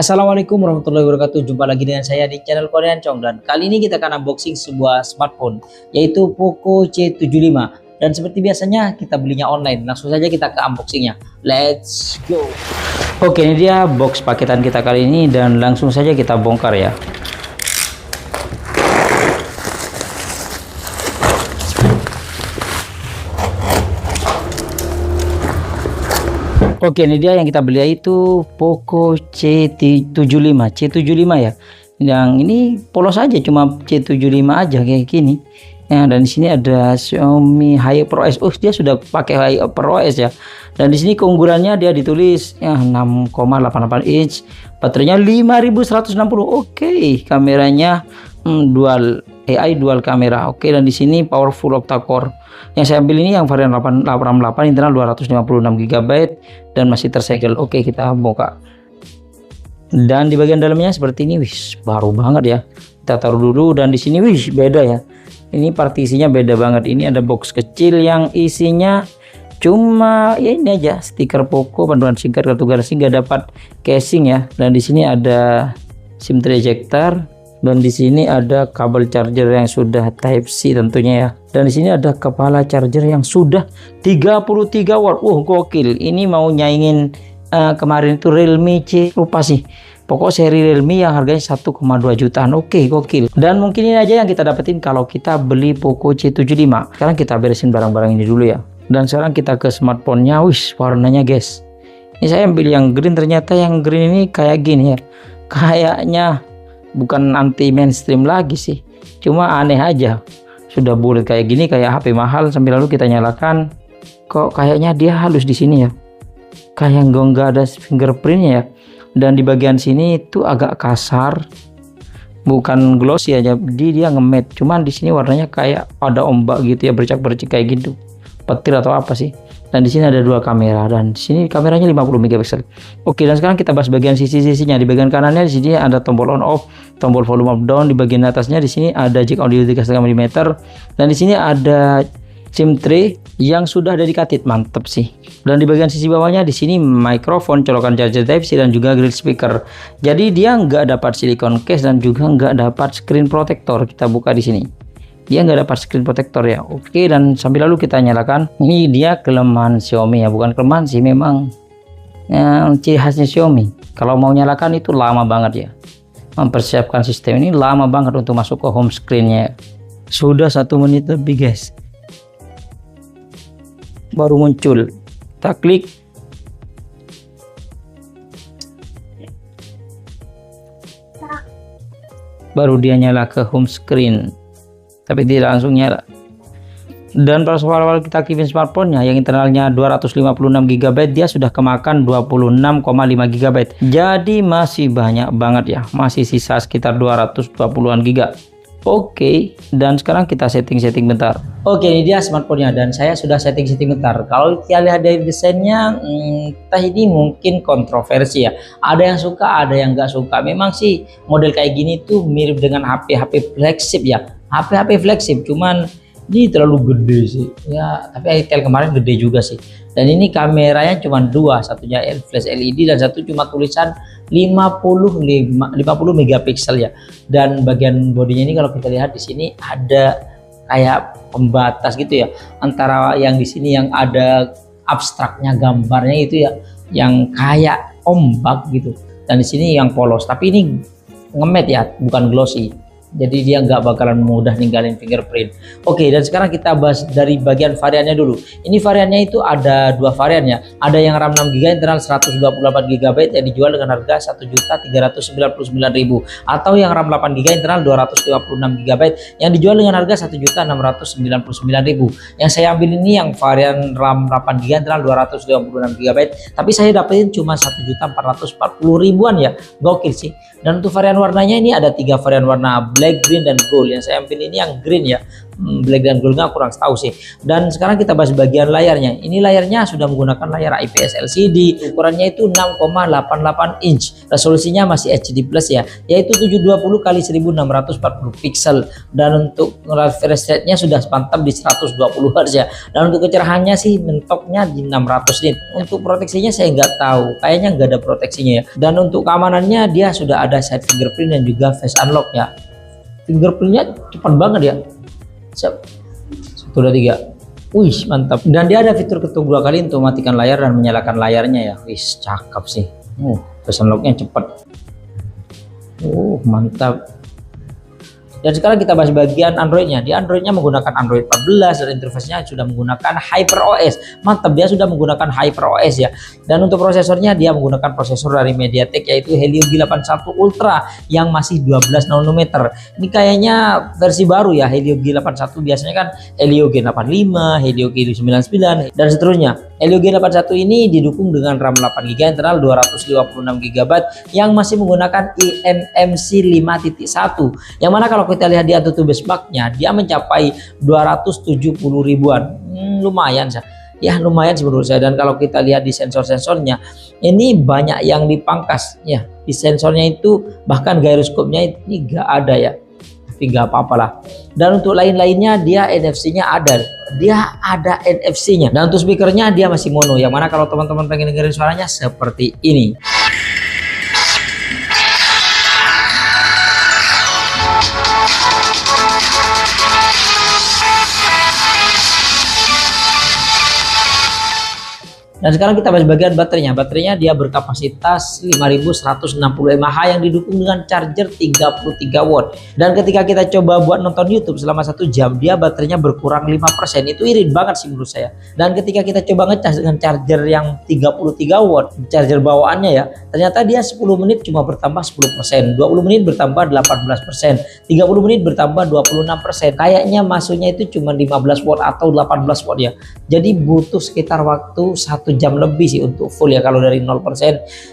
Assalamualaikum warahmatullahi wabarakatuh. Jumpa lagi dengan saya di channel Korean Chong, dan kali ini kita akan unboxing sebuah smartphone yaitu Poco C75. Dan seperti biasanya kita belinya online. Langsung saja kita ke unboxingnya. Let's go. Oke, ini dia box paketan kita kali ini dan langsung saja kita bongkar ya. Oke, ini dia yang kita beli, yaitu Poco C75 ya. Yang ini polos aja, cuma C75 aja kayak gini. Ya, dan di sini ada Xiaomi HyperOS. Dia sudah pakai HyperOS ya. Dan di sini keunggulannya dia ditulis ya 6,88 inch, baterainya 5160. Oke, kameranya dual kamera. Oke, dan di sini powerful octa-core. Yang saya ambil ini yang varian 8 internal 256 GB dan masih tersegel. Oke, kita buka. Dan di bagian dalamnya seperti ini, baru banget ya. Kita taruh dulu, dan di sini beda ya. Ini partisinya beda banget. Ini ada box kecil yang isinya cuma ya ini aja, stiker Poco, panduan singkat, kartu garasi, nggak dapat casing ya. Dan di sini ada SIM tray ejector. Dan di sini ada kabel charger yang sudah Type C tentunya ya. Dan di sini ada kepala charger yang sudah 33 watt. Gokil. Ini mau nyaingin kemarin itu Realme C, lupa sih. Pokok seri Realme yang harganya 1,2 jutaan. Oke, gokil. Dan mungkin ini aja yang kita dapetin kalau kita beli Poco C75. Sekarang kita beresin barang-barang ini dulu ya. Dan sekarang kita ke smartphone-nya. Warnanya guys. Ini saya ambil yang green, ternyata yang green ini kayak gini ya. Kayaknya bukan anti mainstream lagi sih, cuma aneh aja. Sudah bulat kayak gini, kayak HP mahal. Sambil lalu kita nyalakan, kok kayaknya dia halus di sini ya, kayak nggak ada fingerprintnya ya. Dan di bagian sini itu agak kasar, bukan glossy aja, dia nge-matte. Cuman di sini warnanya kayak ada ombak gitu ya, bercak-bercik kayak gitu, petir atau apa sih. Dan di sini ada dua kamera, dan di sini kameranya 50 megapiksel. Oke, dan sekarang kita bahas bagian sisi-sisinya. Di bagian kanannya di sini ada tombol on off, tombol volume up down. Di bagian atasnya di sini ada jack audio 3,5 mm, dan di sini ada SIM tray yang sudah dedicated, mantep sih. Dan di bagian sisi bawahnya di sini mikrofon, colokan charger Type C, dan juga grill speaker. Jadi dia nggak dapat silicone case dan juga nggak dapat screen protector. Kita buka di sini, dia nggak dapat screen protector ya. Oke, dan sambil lalu kita nyalakan. Ini dia kelemahan Xiaomi ya, bukan kelemahan sih, memang ciri khasnya Xiaomi. Kalau mau nyalakan itu lama banget ya, mempersiapkan sistem ini lama banget untuk masuk ke home screennya. Sudah 1 menit lebih guys, baru muncul. Kita klik, baru dia nyala ke home screen, tapi tidak langsung nyala. Dan pada awal-awal kita aktifin smartphone-nya yang internalnya 256 GB, dia sudah kemakan 26,5 GB. Jadi masih banyak banget ya, masih sisa sekitar 220-an GB. Oke, dan sekarang kita setting bentar. Oke, ini dia smartphone-nya, dan saya sudah setting bentar. Kalau kita lihat dari desainnya, entah ini mungkin kontroversi ya. Ada yang suka, ada yang nggak suka. Memang sih model kayak gini tuh mirip dengan HP flagship ya. HP flagship, cuman ini terlalu gede sih ya. Tapi Itel kemarin gede juga sih. Dan ini kameranya cuma dua, satunya flash LED dan satu cuma tulisan 50 megapiksel ya. Dan bagian bodinya ini kalau kita lihat di sini ada kayak pembatas gitu ya, antara yang di sini yang ada abstraknya gambarnya itu ya, yang kayak ombak gitu, dan di sini yang polos. Tapi ini nge-matte ya, bukan glossy. Jadi dia nggak bakalan mudah ninggalin fingerprint. Oke, dan sekarang kita bahas dari bagian variannya dulu. Ini variannya itu ada dua variannya. Ada yang RAM 6 GB internal 128 GB yang dijual dengan harga 1.399.000, atau yang RAM 8 GB internal 256 GB yang dijual dengan harga 1.699.000. Yang saya ambil ini yang varian RAM 8 GB internal 256 GB, tapi saya dapetin cuma 1.440.000-an ya. Gokil sih. Dan untuk varian warnanya ini ada 3 varian warna black, green, dan gold. Yang saya ambil ini yang green ya. Black dan gold nggak kurang tahu sih. Dan sekarang kita bahas bagian layarnya. Ini layarnya sudah menggunakan layar IPS LCD. Ukurannya itu 6,88 inch. Resolusinya masih HD plus ya, yaitu 720 kali 1640 pixel. Dan untuk refresh rate-nya sudah mantap di 120 Hz ya. Dan untuk kecerahannya sih mentoknya di 600 nit. Untuk proteksinya saya nggak tahu, kayaknya nggak ada proteksinya ya. Dan untuk keamanannya dia sudah ada side fingerprint dan juga face unlock ya. Fingerprintnya cepat banget ya. Siap. 1, 2, 3. Wih, mantap. Dan dia ada fitur ketuk 2 kali untuk mematikan layar dan menyalakan layarnya ya. Wih, cakep sih. Face unlocknya cepat. Mantap. Dan sekarang kita bahas bagian Androidnya. Di Androidnya menggunakan Android 14 dan interface-nya sudah menggunakan HyperOS. Mantap, dia sudah menggunakan HyperOS ya. Dan untuk prosesornya dia menggunakan prosesor dari MediaTek yaitu Helio G81 Ultra yang masih 12 nanometer. Ini kayaknya versi baru ya, Helio G81. Biasanya kan Helio G85, Helio G99 dan seterusnya. Helio G81 ini didukung dengan RAM 8GB internal 256GB yang masih menggunakan eMMC 5.1, yang mana kalau kita lihat di AnTuTu benchmarknya dia mencapai 270 ribuan. Lumayan ya, lumayan sih menurut saya. Dan kalau kita lihat di sensor-sensornya ini banyak yang dipangkas ya. Di sensornya itu bahkan gyroscope-nya ini gak ada ya, tapi gak apa-apa lah. Dan untuk lain-lainnya dia NFC-nya ada. Dia ada NFC-nya. Dan untuk speakernya dia masih mono, yang mana kalau teman-teman pengen dengerin suaranya seperti ini. Dan sekarang kita bahas bagian baterainya. Baterainya dia berkapasitas 5160 mAh yang didukung dengan charger 33 watt. Dan ketika kita coba buat nonton YouTube selama 1 jam, dia baterainya berkurang 5%. Itu irit banget sih menurut saya. Dan ketika kita coba ngecas dengan charger yang 33 watt, charger bawaannya ya, ternyata dia 10 menit cuma bertambah 10%, 20 menit bertambah 18%, 30 menit bertambah 26%. Kayaknya masuknya itu cuma 15 watt atau 18 watt ya. Jadi butuh sekitar waktu 1 jam lebih sih untuk full ya kalau dari 0%.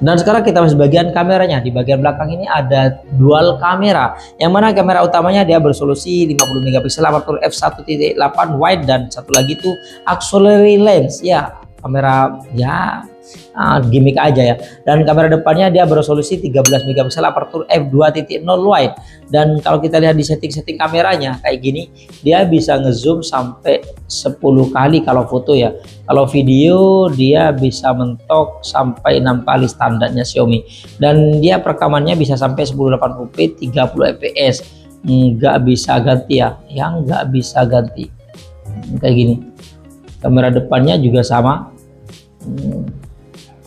Dan sekarang kita bahas bagian kameranya. Di bagian belakang ini ada dual kamera, yang mana kamera utamanya dia bersolusi 50 megapiksel aperture f1.8 wide, dan satu lagi itu auxiliary lens ya, kamera ya gimmick aja ya. Dan kamera depannya dia beresolusi 13 megapiksel aperture f2.0 wide. Dan kalau kita lihat di setting-setting kameranya kayak gini, dia bisa ngezoom sampai 10 kali kalau foto ya. Kalau video dia bisa mentok sampai 6 kali standarnya Xiaomi. Dan dia perekamannya bisa sampai 1080p 30 fps. Nggak bisa ganti ya, yang nggak bisa ganti kayak gini. Kamera depannya juga sama.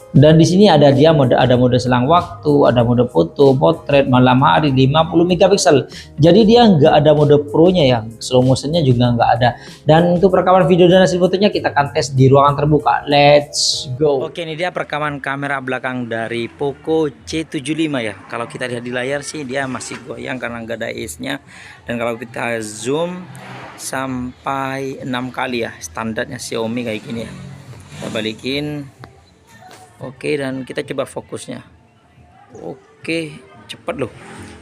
Dan di sini ada mode selang waktu, ada mode foto, potret, malam hari 50 megapiksel. Jadi dia nggak ada mode pro-nya ya, slow motionnya juga nggak ada. Dan untuk perekaman video dan hasil fotonya kita akan tes di ruangan terbuka. Let's go. Oke, ini dia perekaman kamera belakang dari Poco C75 ya. Kalau kita lihat di layar sih dia masih goyang karena nggak ada ace-nya. Dan kalau kita zoom sampai 6 kali ya, standarnya Xiaomi kayak gini ya. Kita balikin. Oke, dan kita coba fokusnya. Oke, cepet loh.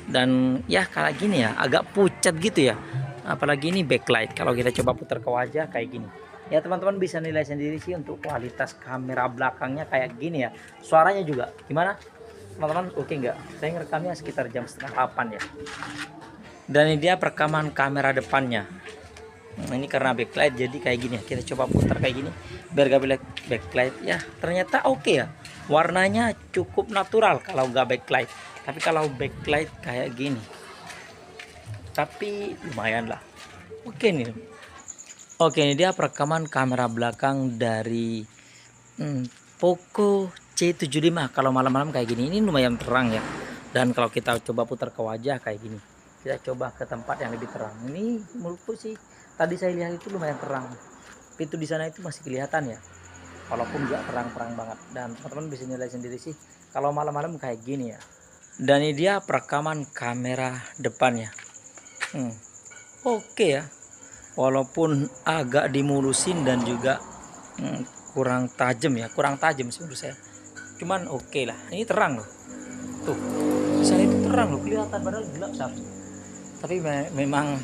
Dan ya kayak gini ya, agak pucat gitu ya. Apalagi ini backlight. Kalau kita coba putar ke wajah kayak gini. Ya teman-teman bisa nilai sendiri sih untuk kualitas kamera belakangnya kayak gini ya. Suaranya juga gimana? Teman-teman oke nggak? Saya ngerekamnya sekitar jam setengah 8 ya. Dan ini dia perekaman kamera depannya. Nah, ini karena backlight jadi kayak gini. Kita coba putar kayak gini biar gak backlight ya. Ternyata oke ya, warnanya cukup natural kalau gak backlight. Tapi kalau backlight kayak gini, tapi lumayan lah. Oke nih. Oke, ini dia perekaman kamera belakang dari Poco C75. Kalau malam-malam kayak gini, ini lumayan terang ya. Dan kalau kita coba putar ke wajah kayak gini, kita coba ke tempat yang lebih terang. Ini menurutku sih tadi saya lihat itu lumayan terang. Pintu di sana itu masih kelihatan ya, walaupun nggak terang-terang banget. Dan teman-teman bisa nilai sendiri sih kalau malam-malam kayak gini ya. Dan ini dia perekaman kamera depannya. Oke ya, walaupun agak dimulusin dan juga kurang tajam ya, kurang tajam sih menurut saya. Cuman oke lah, ini terang loh. Tuh, di sana itu terang loh, kelihatan padahal gelap sapi. tapi memang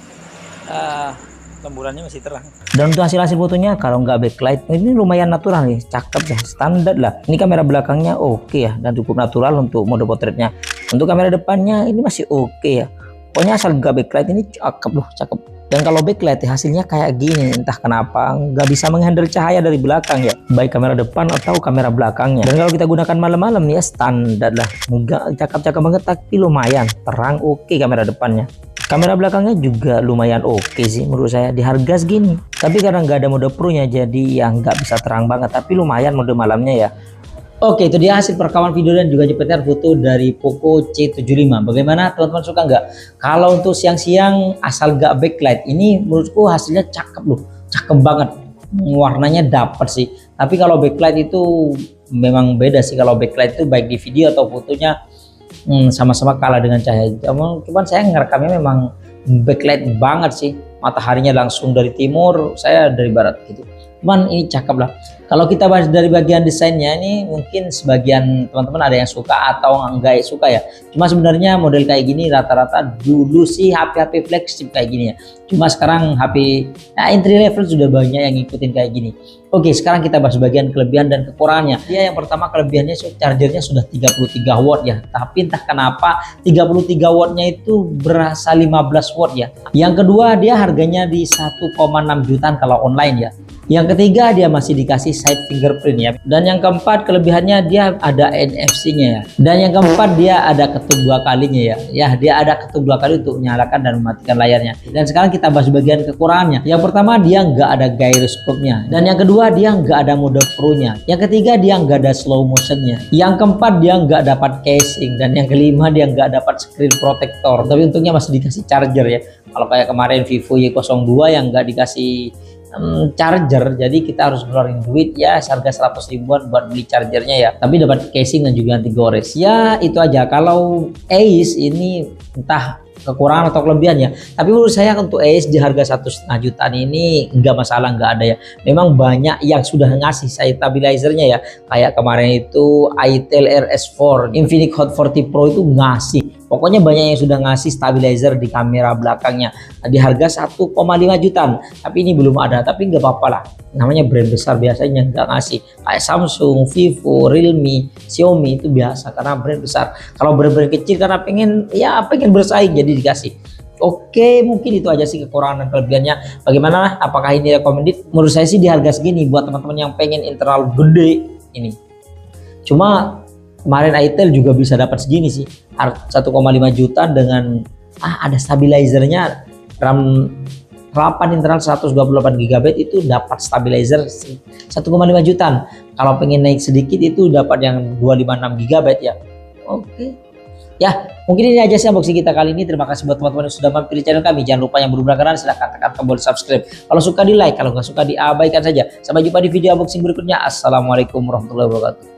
lemburannya masih terang. Dan untuk hasil fotonya kalau nggak backlight ini lumayan natural nih, cakep ya, standar lah. Ini kamera belakangnya oke ya, dan cukup natural untuk mode potretnya. Untuk kamera depannya ini masih oke ya. Pokoknya asal nggak backlight ini cakep loh, cakep. Dan kalau backlight ya, hasilnya kayak gini, entah kenapa nggak bisa menghandle cahaya dari belakang ya, baik kamera depan atau kamera belakangnya. Dan kalau kita gunakan malam-malam ya standar lah, nggak cakep-cakep banget tapi lumayan terang, oke kamera depannya. Kamera belakangnya juga lumayan oke sih menurut saya di harga segini. Tapi karena nggak ada mode pro nya jadi ya nggak bisa terang banget, tapi lumayan mode malamnya ya. Oke, itu dia hasil perekaman video dan juga jepretan foto dari Poco C75. Bagaimana teman-teman, suka nggak? Kalau untuk siang-siang asal nggak backlight, ini menurutku hasilnya cakep loh, cakep banget. Warnanya dapet sih. Tapi kalau backlight itu memang beda sih. Kalau backlight itu baik di video atau fotonya sama-sama kalah dengan cahaya. Cuman saya ngerekamnya memang backlight banget sih. Mataharinya langsung dari timur, saya dari barat gitu. Cuman ini cakep lah. Kalau kita bahas dari bagian desainnya, ini mungkin sebagian teman-teman ada yang suka atau enggak suka ya. Cuma sebenarnya model kayak gini rata-rata dulu sih HP-HP flagship kayak gini ya. Cuma sekarang HP entry level sudah banyak yang ngikutin kayak gini. Oke, sekarang kita bahas bagian kelebihan dan kekurangannya. Dia yang pertama, kelebihannya chargernya sudah 33 watt ya. Tapi entah kenapa 33 wattnya itu berasa 15 watt ya. Yang kedua, dia harganya di 1,6 jutaan kalau online ya. Yang ketiga, dia masih dikasih side fingerprint ya. Dan yang keempat, kelebihannya dia ada NFC-nya ya. Dan yang keempat, dia ada ketuk 2 kalinya ya. Ya, dia ada ketuk 2 kali untuk menyalakan dan mematikan layarnya. Dan sekarang kita bahas bagian kekurangannya. Yang pertama, dia nggak ada gyroscope-nya. Dan yang kedua, dia nggak ada mode pro-nya. Yang ketiga, dia nggak ada slow motion-nya. Yang keempat, dia nggak dapat casing. Dan yang kelima, dia nggak dapat screen protector. Tapi untungnya masih dikasih charger ya. Kalau kayak kemarin Vivo Y02 yang nggak dikasih charger, jadi kita harus ngeluarin duit ya harga 100 ribuan buat beli chargernya ya. Tapi dapat casing dan juga anti gores ya. Itu aja. Kalau Ace ini entah kekurangan atau kelebihan ya, tapi menurut saya untuk Ace di harga 1,5 jutaan ini nggak masalah, nggak ada ya. Memang banyak yang sudah ngasih saya stabilizernya ya, kayak kemarin itu itel RS4 Infinix Hot 40 Pro itu ngasih. Pokoknya banyak yang sudah ngasih stabilizer di kamera belakangnya di harga 1,5 jutaan. Tapi ini belum ada, tapi nggak apa-apa lah. Namanya brand besar biasanya nggak ngasih. Kayak Samsung, Vivo, Realme, Xiaomi itu biasa karena brand besar. Kalau brand-brand kecil karena pengen bersaing jadi dikasih. Oke, mungkin itu aja sih kekurangan dan kelebihannya. Bagaimana? Apakah ini recommended? Menurut saya sih di harga segini buat teman-teman yang pengen internal gede ini. Cuma kemarin itel juga bisa dapat segini sih, 1,5 juta dengan ada stabilizernya, RAM 8 internal 128 GB itu dapat stabilizer 1,5 jutaan. Kalau pengen naik sedikit itu dapat yang 256 GB ya. Oke. Ya, mungkin ini aja sih unboxing kita kali ini. Terima kasih buat teman-teman yang sudah mampir di channel kami. Jangan lupa yang belum berlangganan silahkan tekan tombol subscribe. Kalau suka di like, kalau nggak suka diabaikan saja. Sampai jumpa di video unboxing berikutnya. Assalamualaikum warahmatullahi wabarakatuh.